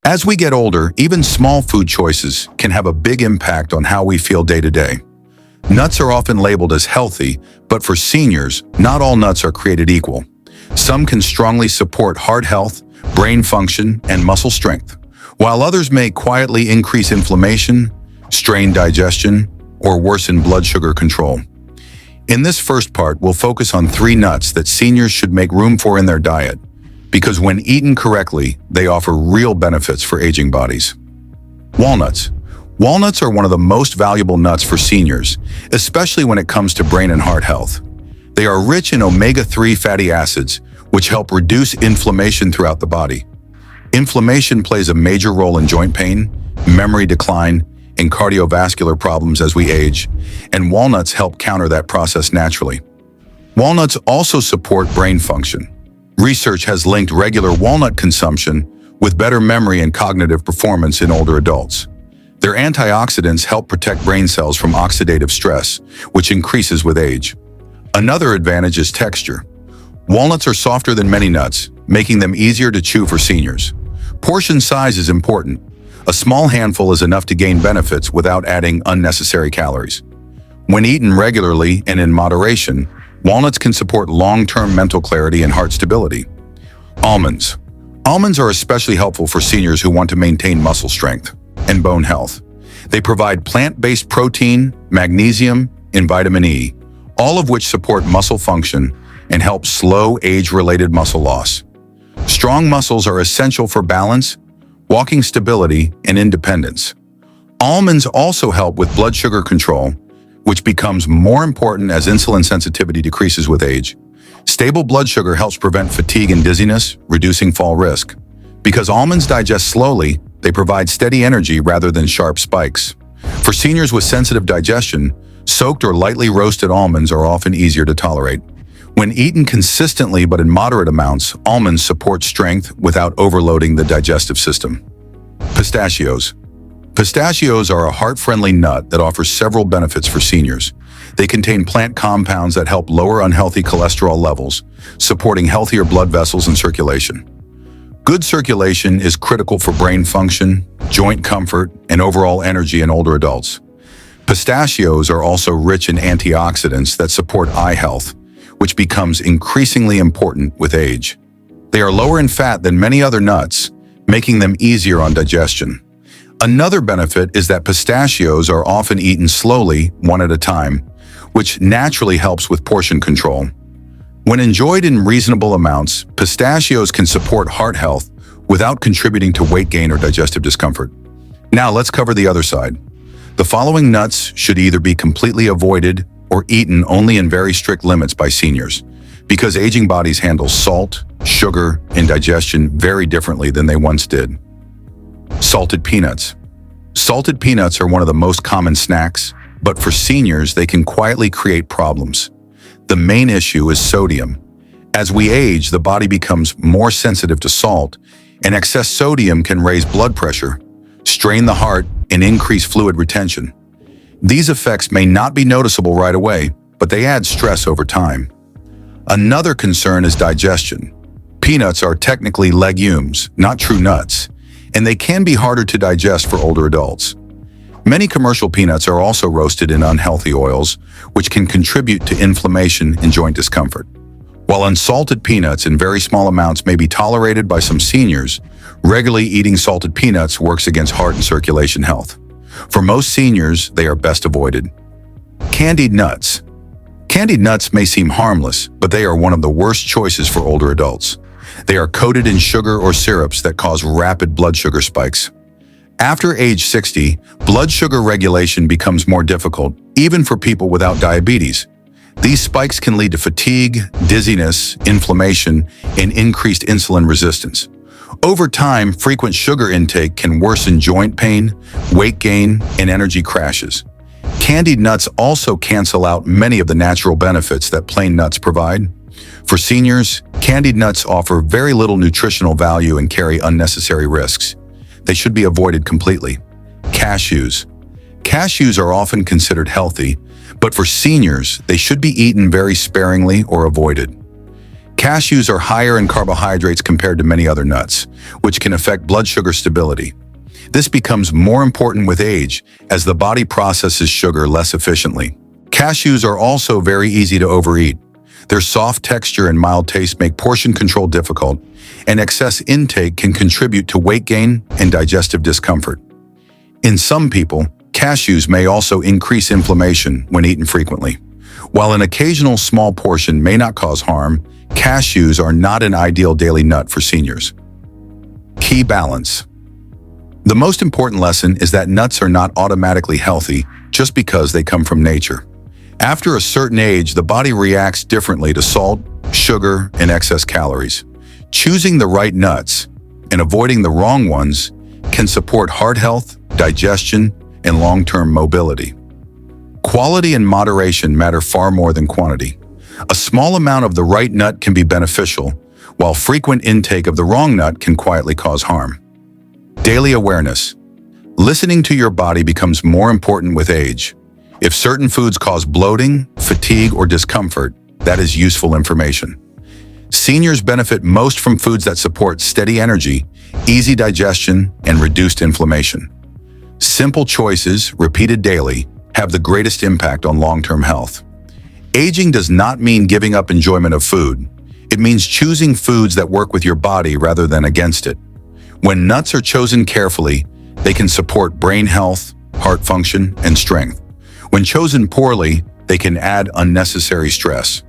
As we get older, even small food choices can have a big impact on how we feel day to day. Nuts are often labeled as healthy, but for seniors, not all nuts are created equal. Some can strongly support heart health, brain function, and muscle strength, while others may quietly increase inflammation, strain digestion, or worsen blood sugar control. In this first part, we'll focus on 3 nuts that seniors should make room for in their diet, because when eaten correctly, they offer real benefits for aging bodies. Walnuts. Walnuts are one of the most valuable nuts for seniors, especially when it comes to brain and heart health. They are rich in omega-3 fatty acids, which help reduce inflammation throughout the body. Inflammation plays a major role in joint pain, memory decline, and cardiovascular problems as we age, and walnuts help counter that process naturally. Walnuts also support brain function. Research has linked regular walnut consumption with better memory and cognitive performance in older adults. Their antioxidants help protect brain cells from oxidative stress, which increases with age. Another advantage is texture. Walnuts are softer than many nuts, making them easier to chew for seniors. Portion size is important. A small handful is enough to gain benefits without adding unnecessary calories. When eaten regularly and in moderation, walnuts can support long-term mental clarity and heart stability. Almonds. Almonds are especially helpful for seniors who want to maintain muscle strength and bone health. They provide plant-based protein, magnesium, and vitamin E, all of which support muscle function and help slow age-related muscle loss. Strong muscles are essential for balance, walking stability, and independence. Almonds also help with blood sugar control, which becomes more important as insulin sensitivity decreases with age. Stable blood sugar helps prevent fatigue and dizziness, reducing fall risk. Because almonds digest slowly, they provide steady energy rather than sharp spikes. For seniors with sensitive digestion, soaked or lightly roasted almonds are often easier to tolerate. When eaten consistently but in moderate amounts, almonds support strength without overloading the digestive system. Pistachios. Pistachios are a heart-friendly nut that offers several benefits for seniors. They contain plant compounds that help lower unhealthy cholesterol levels, supporting healthier blood vessels and circulation. Good circulation is critical for brain function, joint comfort, and overall energy in older adults. Pistachios are also rich in antioxidants that support eye health, which becomes increasingly important with age. They are lower in fat than many other nuts, making them easier on digestion. Another benefit is that pistachios are often eaten slowly, one at a time, which naturally helps with portion control. When enjoyed in reasonable amounts, pistachios can support heart health without contributing to weight gain or digestive discomfort. Now let's cover the other side. The following nuts should either be completely avoided or eaten only in very strict limits by seniors, because aging bodies handle salt, sugar, and digestion very differently than they once did. Salted peanuts. Salted peanuts are one of the most common snacks, but for seniors, they can quietly create problems. The main issue is sodium. As we age, the body becomes more sensitive to salt, and excess sodium can raise blood pressure, strain the heart, and increase fluid retention. These effects may not be noticeable right away, but they add stress over time. Another concern is digestion. Peanuts are technically legumes, not true nuts, and they can be harder to digest for older adults. Many commercial peanuts are also roasted in unhealthy oils, which can contribute to inflammation and joint discomfort. While unsalted peanuts in very small amounts may be tolerated by some seniors, regularly eating salted peanuts works against heart and circulation health. For most seniors, they are best avoided. Candied nuts. Candied nuts may seem harmless, but they are one of the worst choices for older adults. They are coated in sugar or syrups that cause rapid blood sugar spikes. After age 60, blood sugar regulation becomes more difficult, even for people without diabetes. These spikes can lead to fatigue, dizziness, inflammation, and increased insulin resistance. Over time, frequent sugar intake can worsen joint pain, weight gain, and energy crashes. Candied nuts also cancel out many of the natural benefits that plain nuts provide. For seniors, candied nuts offer very little nutritional value and carry unnecessary risks. They should be avoided completely. Cashews. Cashews are often considered healthy, but for seniors, they should be eaten very sparingly or avoided. Cashews are higher in carbohydrates compared to many other nuts, which can affect blood sugar stability. This becomes more important with age as the body processes sugar less efficiently. Cashews are also very easy to overeat. Their soft texture and mild taste make portion control difficult, and excess intake can contribute to weight gain and digestive discomfort. In some people, cashews may also increase inflammation when eaten frequently. While an occasional small portion may not cause harm, cashews are not an ideal daily nut for seniors. Key balance. The most important lesson is that nuts are not automatically healthy just because they come from nature. After a certain age, the body reacts differently to salt, sugar, and excess calories. Choosing the right nuts and avoiding the wrong ones can support heart health, digestion, and long-term mobility. Quality and moderation matter far more than quantity. A small amount of the right nut can be beneficial, while frequent intake of the wrong nut can quietly cause harm. Daily awareness. Listening to your body becomes more important with age. If certain foods cause bloating, fatigue, or discomfort, that is useful information. Seniors benefit most from foods that support steady energy, easy digestion, and reduced inflammation. Simple choices, repeated daily, have the greatest impact on long-term health. Aging does not mean giving up enjoyment of food. It means choosing foods that work with your body rather than against it. When nuts are chosen carefully, they can support brain health, heart function, and strength. When chosen poorly, they can add unnecessary stress.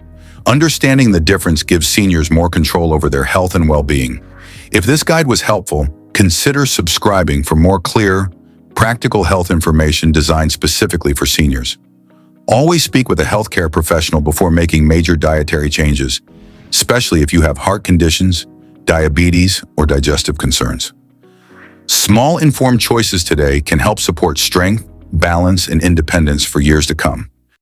Understanding the difference gives seniors more control over their health and well-being. If this guide was helpful, consider subscribing for more clear, practical health information designed specifically for seniors. Always speak with a healthcare professional before making major dietary changes, especially if you have heart conditions, diabetes, or digestive concerns. Small informed choices today can help support strength, balance, and independence for years to come.